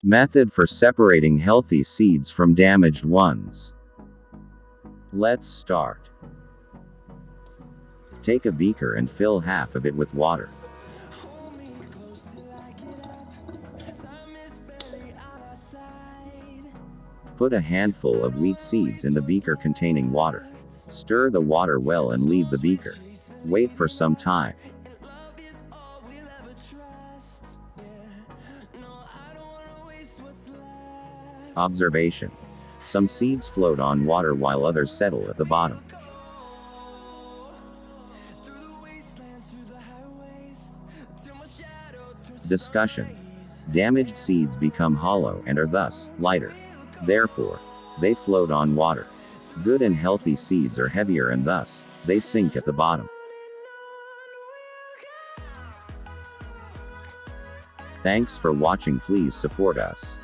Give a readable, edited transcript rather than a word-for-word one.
Method for separating healthy seeds from damaged ones. Let's start. Take a beaker and fill half of it with water. Put a handful of wheat seeds in the beaker containing water. Stir the water well and leave the beaker. Wait for some time. Observation. Some seeds float on water while others settle at the bottom. Discussion. Damaged seeds become hollow and are thus lighter. Therefore, they float on water. Good and healthy seeds are heavier and thus, they sink at the bottom. Thanks for watching. Please support us.